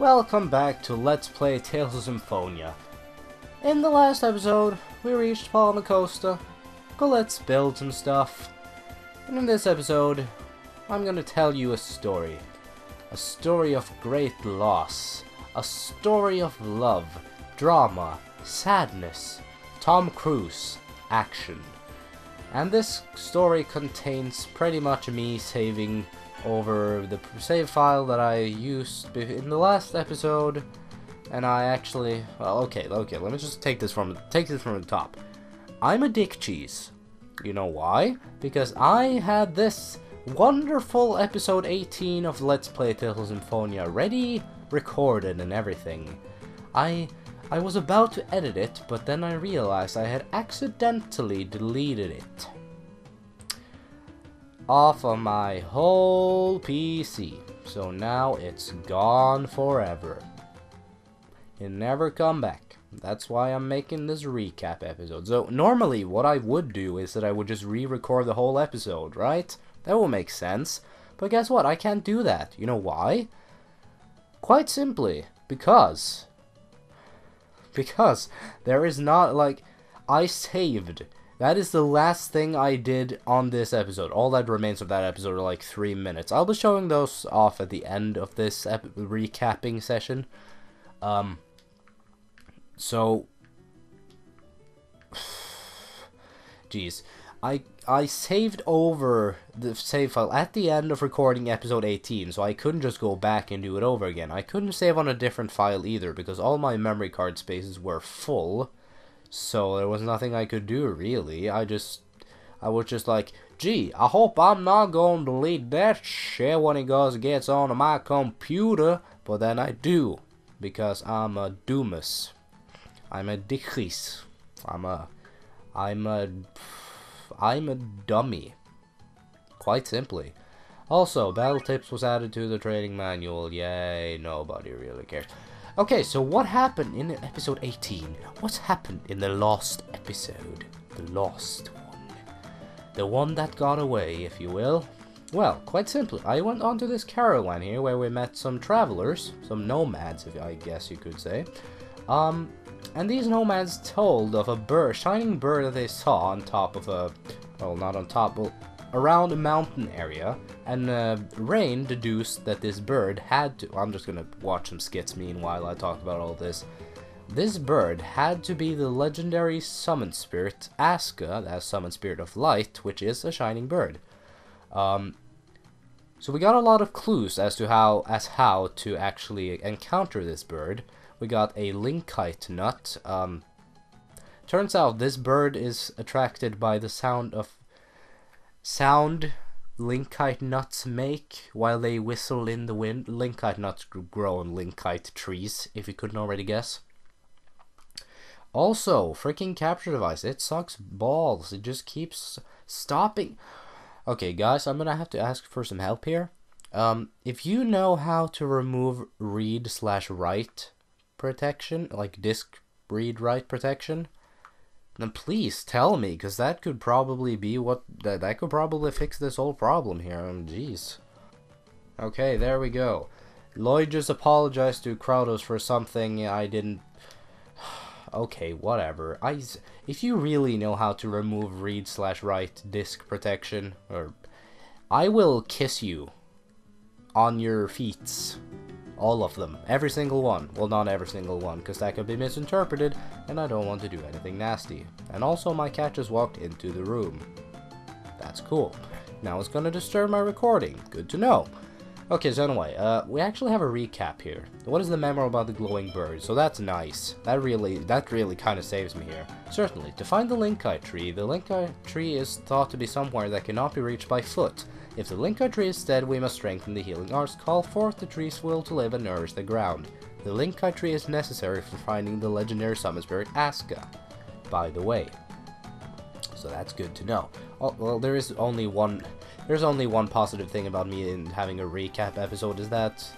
Welcome back to Let's Play Tales of Symphonia. In the last episode, we reached Palma Costa. Go let's build some stuff. And in this episode, I'm gonna tell you a story. A story of great loss. A story of love, drama, sadness, Tom Cruise, action. And this story contains pretty much me saving over the save file that I used in the last episode, and I actually, well, okay, let me just take this from the top. I'm a dick cheese. You know why? Because I had this wonderful episode 18 of Let's Play Tales of Symphonia ready, recorded, and everything. I was about to edit it, but then I realized I had accidentally deleted it off of my whole PC. So now it's gone forever. It never come back. That's why I'm making this recap episode. So normally what I would do is that I would just re-record the whole episode, right? That will make sense. But guess what? I can't do that. You know why? Quite simply because there is not, like, I saved. That is the last thing I did on this episode. All that remains of that episode are like 3 minutes. I'll be showing those off at the end of this recapping session. So, jeez, I saved over the save file at the end of recording episode 18, so I couldn't just go back and do it over again. I couldn't save on a different file either because all my memory card spaces were full. So there was nothing I could do, really. I was just like, gee, I hope I'm not going to delete that shit when it gets onto my computer. But then I do, because I'm a doomus. I'm a dickies. I'm a dummy. Quite simply. Also, Battle Tips was added to the trading manual. Yay, nobody really cares. Okay, so what happened in episode 18? What happened in the lost episode? The lost one. The one that got away, if you will. Well, quite simply, I went onto this caravan here where we met some travelers, some nomads, if I guess you could say. And these nomads told of a shining bird that they saw on top of a, well, not on top, but around a mountain area, and Rain deduced that this bird had to, I'm just gonna watch some skits meanwhile I talk about all this. This bird had to be the legendary summon spirit Aska, that summon spirit of light, which is a shining bird. So we got a lot of clues as to how to actually encounter this bird. We got a linkite nut. Turns out this bird is attracted by the sound linkite nuts make while they whistle in the wind. Linkite nuts grow on linkite trees, if you couldn't already guess. Also, freaking capture device, it sucks balls. It just keeps stopping. Okay, guys, I'm gonna have to ask for some help here. If you know how to remove read/write protection, like disk read-write protection, then please tell me, because that could probably be that could probably fix this whole problem here. Jeez. Okay, there we go. Lloyd just apologized to Kratos for something I didn't. Okay, whatever. If you really know how to remove read/write disk protection, or I will kiss you on your feet. All of them. Every single one. Well, not every single one, because that could be misinterpreted, and I don't want to do anything nasty. And also, my cat just walked into the room. That's cool. Now it's gonna disturb my recording. Good to know. Okay, so anyway, we actually have a recap here. What is the memo about the glowing bird? So that's nice. That really kind of saves me here. Certainly, to find the linkite tree is thought to be somewhere that cannot be reached by foot. If the linkite tree is dead, we must strengthen the healing arts, call forth the tree's will to live and nourish the ground. The linkite tree is necessary for finding the legendary summon spirit Aska, by the way. So that's good to know. Oh, well, there's only one positive thing about me in having a recap episode, is that,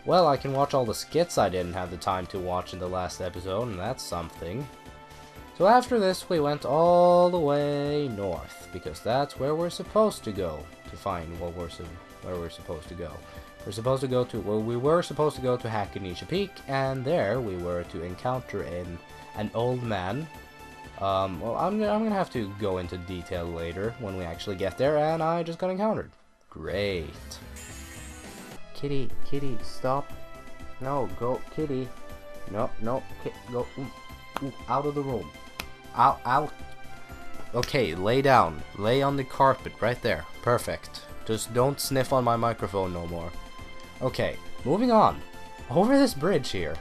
well, I can watch all the skits I didn't have the time to watch in the last episode, and that's something. So after this, we went all the way north, because that's where we're supposed to go to find where we're supposed to go. We're supposed to go to, well, we were supposed to go to Hakonesia Peak, and there we were to encounter an old man. Well, I'm gonna have to go into detail later when we actually get there, and I just got encountered. Great. Kitty, kitty, stop. No, go, kitty. No, no, go, out of the room. Out. Okay, lay down. Lay on the carpet right there. Perfect. Just don't sniff on my microphone no more. Okay, moving on. Over this bridge here.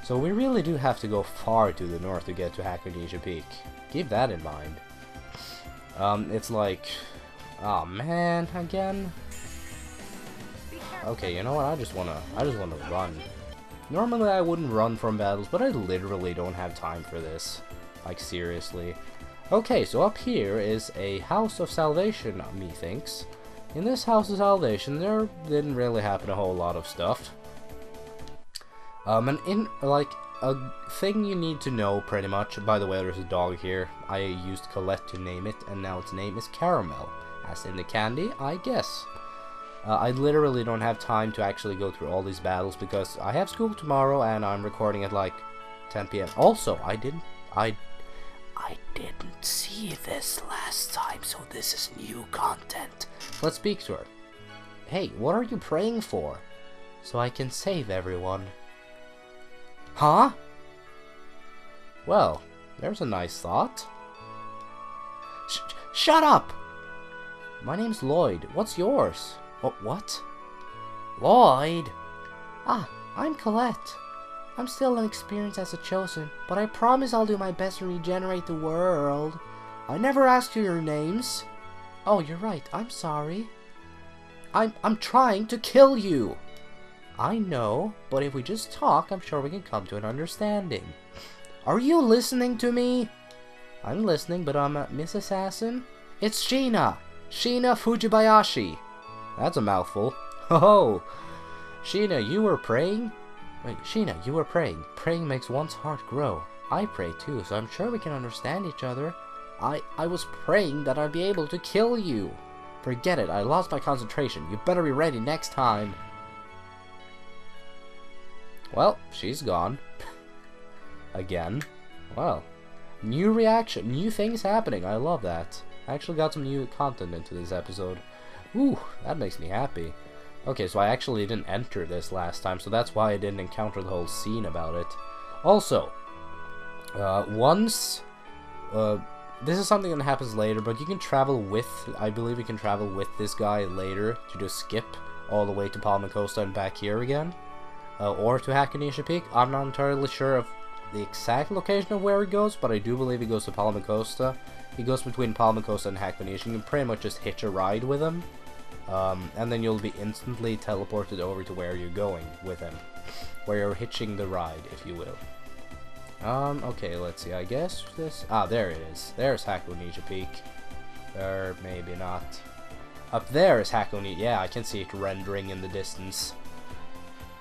So we really do have to go far to the north to get to Hakonesia Peak. Keep that in mind. It's like... oh man, again? Okay, you know what? I just wanna run. Normally I wouldn't run from battles, but I literally don't have time for this. Like, seriously. Okay, so up here is a House of Salvation, methinks. In this House of Salvation, there didn't really happen a whole lot of stuff. And in, like, a thing you need to know, pretty much, by the way, there's a dog here. I used Colette to name it, and now its name is Caramel. As in the candy, I guess. I literally don't have time to actually go through all these battles, because I have school tomorrow, and I'm recording at, like, 10 PM. Also, I didn't see this last time, so this is new content. Let's speak to her. Hey, what are you praying for? So I can save everyone. Huh? Well, there's a nice thought. Shut up! My name's Lloyd. What's yours? Oh, what? Lloyd? Ah, I'm Colette. I'm still inexperienced as a chosen, but I promise I'll do my best to regenerate the world. I never asked you your names. Oh, you're right. I'm sorry. I'm trying to kill you. I know, but if we just talk, I'm sure we can come to an understanding. Are you listening to me? I'm listening, but Miss Assassin? It's Sheena! Sheena Fujibayashi! That's a mouthful. Ho-ho! Sheena, you were praying? Wait, Sheena, you were praying. Praying makes one's heart grow. I pray too, so I'm sure we can understand each other. I was praying that I'd be able to kill you. Forget it, I lost my concentration. You better be ready next time. Well, she's gone. Again. Well, new reaction, new things happening. I love that. I actually got some new content into this episode. Ooh, that makes me happy. Okay, so I actually didn't enter this last time, so that's why I didn't encounter the whole scene about it. Also, this is something that happens later, but you can travel with, I believe you can travel with this guy later to just skip all the way to Palmacosta and back here again. Or to Hakonesia Peak. I'm not entirely sure of the exact location of where he goes, but I do believe he goes to Palmacosta. He goes between Palmacosta and Hakonesia. You can pretty much just hitch a ride with him. And then you'll be instantly teleported over to where you're going with him. Where you're hitching the ride, if you will. Okay, let's see, I guess this... ah, there it is. There's Hakonesia Peak. Or maybe not. Up there is Hakonesia... yeah, I can see it rendering in the distance.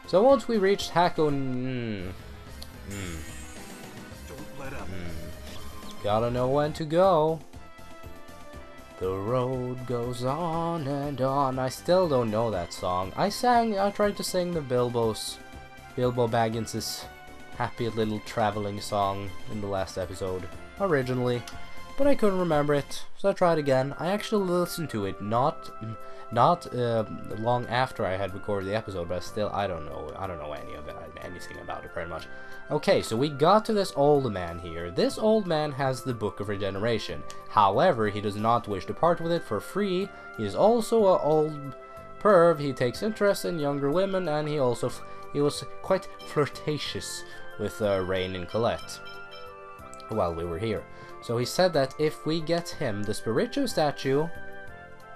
So once we reached Don't let up. Gotta know when to go. The road goes on and on. I still don't know that song. I tried to sing the Bilbo Baggins's happy little traveling song in the last episode, originally, but I couldn't remember it, so I tried again. I actually listened to it not long after I had recorded the episode, but still, I don't know anything about it, pretty much. Okay, so we got to this old man here. This old man has the Book of Regeneration. However, he does not wish to part with it for free. He is also an old perv. He takes interest in younger women, and he was quite flirtatious with Rain and Colette while we were here. So he said that if we get him the spiritual statue,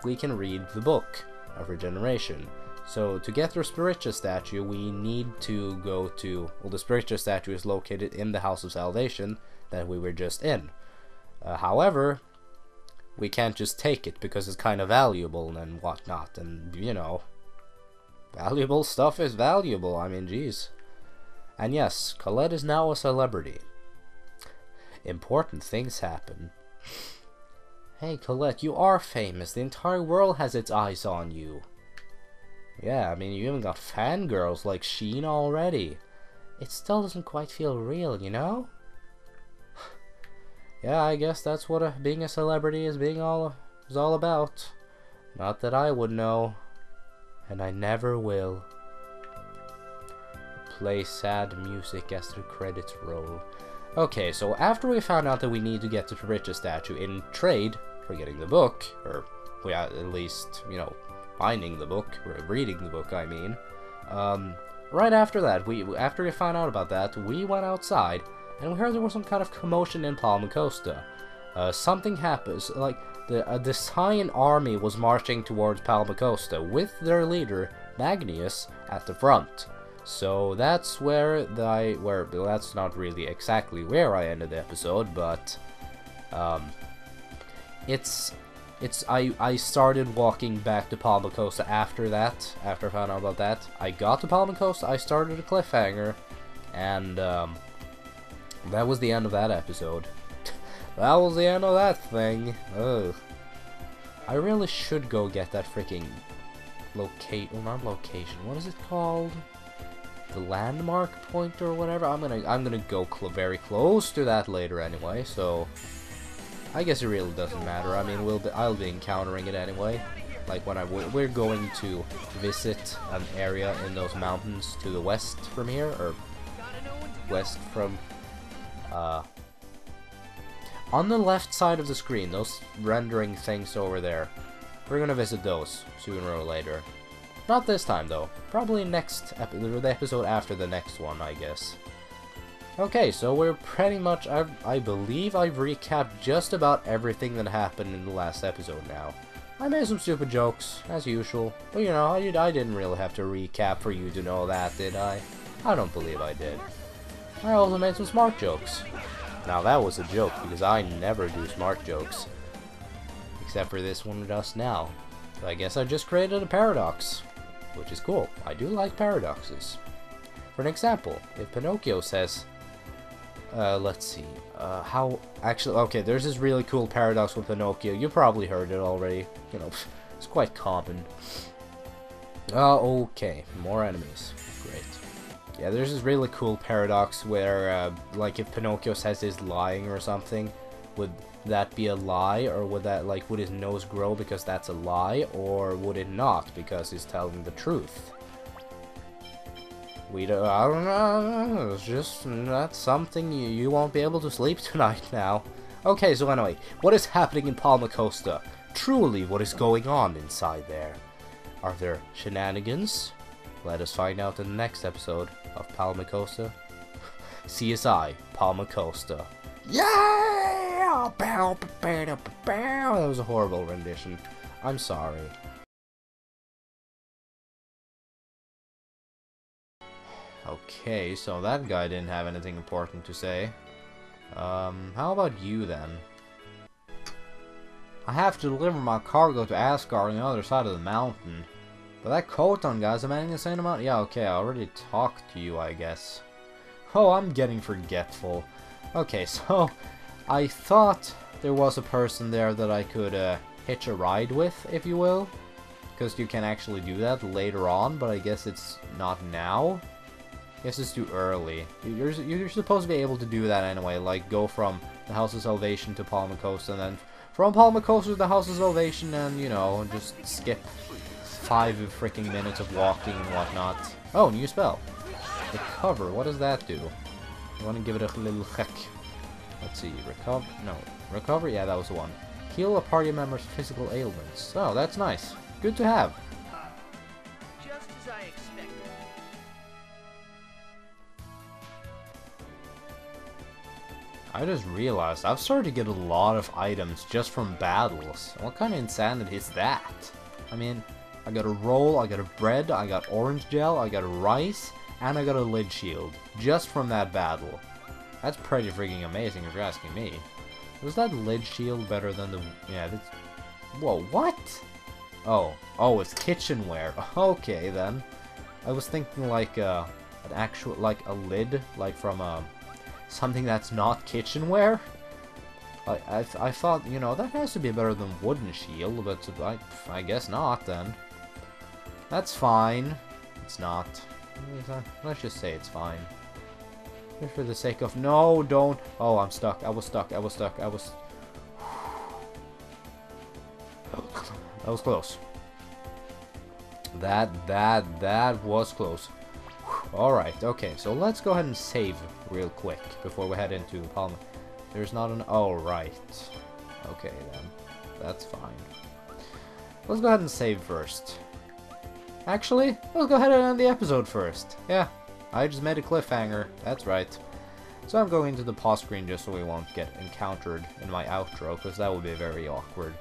we can read the Book of Regeneration. So to get the spiritual statue, we need to go to... well, the spiritual statue is located in the House of Salvation that we were just in. However, we can't just take it because it's kind of valuable and whatnot. And, you know, valuable stuff is valuable. I mean, geez. And yes, Colette is now a celebrity. Important things happen. Hey, Colette, you are famous. The entire world has its eyes on you. Yeah, I mean, you even got fangirls like Sheen already. It still doesn't quite feel real, you know? Yeah, I guess that's what being a celebrity is all about. Not that I would know, and I never will. Play sad music as the credits roll. Okay, so after we found out that we need to get the Riches statue in trade for getting the book, or at least, you know, finding the book, or reading the book, I mean. Right after that, after we found out about that, we went outside, and we heard there was some kind of commotion in Palmacosta. Something happens, like, the Cyan army was marching towards Palmacosta with their leader, Magnus, at the front. So that's that's not really exactly where I ended the episode, but, I started walking back to Palmacosta after that, after I found out about that. I got to Palmacosta, I started a cliffhanger, and, that was the end of that episode. That was the end of that thing. Ugh. I really should go get that freaking not location, what is it called? The landmark point or whatever. I'm gonna go very close to that later anyway, so I guess it really doesn't matter. I mean, I'll be encountering it anyway. Like when we're going to visit an area in those mountains to the west from here, or west from on the left side of the screen, those rendering things over there. We're gonna visit those sooner or later. Not this time though. Probably next the episode after the next one, I guess. Okay, so we're pretty much, I believe I've recapped just about everything that happened in the last episode now. I made some stupid jokes, as usual, but you know, I didn't really have to recap for you to know that, did I? I don't believe I did. I also made some smart jokes. Now that was a joke, because I never do smart jokes. Except for this one just now. So I guess I just created a paradox. Which is cool. I do like paradoxes. For an example, if Pinocchio says, let's see, okay, there's this really cool paradox with Pinocchio. You probably heard it already. You know, it's quite common. Okay, more enemies. Great. Yeah, there's this really cool paradox where, like, if Pinocchio says he's lying or something, would that be a lie, or would his nose grow because that's a lie, or would it not because he's telling the truth? I don't know, it's just, that's something you won't be able to sleep tonight now. Okay, so anyway, what is happening in Palmacosta? Truly, what is going on inside there? Are there shenanigans? Let us find out in the next episode of Palmacosta. CSI Palmacosta. Yeah! That was a horrible rendition. I'm sorry. Okay, so that guy didn't have anything important to say. How about you then? I have to deliver my cargo to Asgard on the other side of the mountain. But that Khoton guy's demanding the same amount? Yeah, okay, I already talked to you, I guess. Oh, I'm getting forgetful. Okay, so I thought there was a person there that I could hitch a ride with, if you will. Because you can actually do that later on, but I guess it's not now. I guess it's too early. You're supposed to be able to do that anyway, like go from the House of Salvation to Palmacosta, and then from Palmacosta to the House of Salvation, and, you know, just skip 5 freaking minutes of walking and whatnot. Oh, new spell. Recover, what does that do? You want to give it a little heck. Let's see, recover, yeah, that was the one. Heal a party member's physical ailments. Oh, that's nice. Good to have. Just as I expected. I just realized I've started to get a lot of items just from battles. What kind of insanity is that? I mean, I got a roll, I got a bread, I got orange gel, I got a rice, and I got a lid shield. Just from that battle. That's pretty freaking amazing if you're asking me. Was that lid shield better than the... Yeah, that's... Whoa, what? Oh, it's kitchenware. Okay, then. I was thinking like an actual, like a lid, like from something that's not kitchenware. I thought, you know, that has to be better than wooden shield, but I guess not then. That's fine. It's not. Let's just say it's fine. Just for the sake of... No, don't. Oh, I'm stuck. I was stuck. I was stuck. I was... That was close. That was close. Alright, okay. So let's go ahead and save real quick before we head into Palma. There's not an... Oh, right. Okay, then. That's fine. Let's go ahead and save first. Actually, let's go ahead and end the episode first. Yeah, I just made a cliffhanger. That's right. So I'm going to the pause screen just so we won't get encountered in my outro, because that would be very awkward.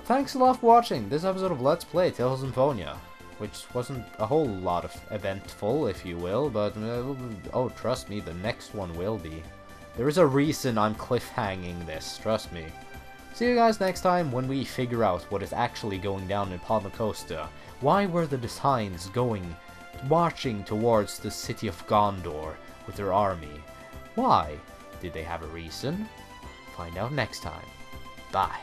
Thanks a lot for watching this episode of Let's Play Tales of Symphonia, which wasn't a whole lot of eventful, if you will, but oh, trust me, the next one will be. There is a reason I'm cliffhanging this, trust me. See you guys next time when we figure out what is actually going down in Palma Costa. Why were the Designs marching towards the city of Gondor with their army? Why? Did they have a reason? Find out next time. Bye.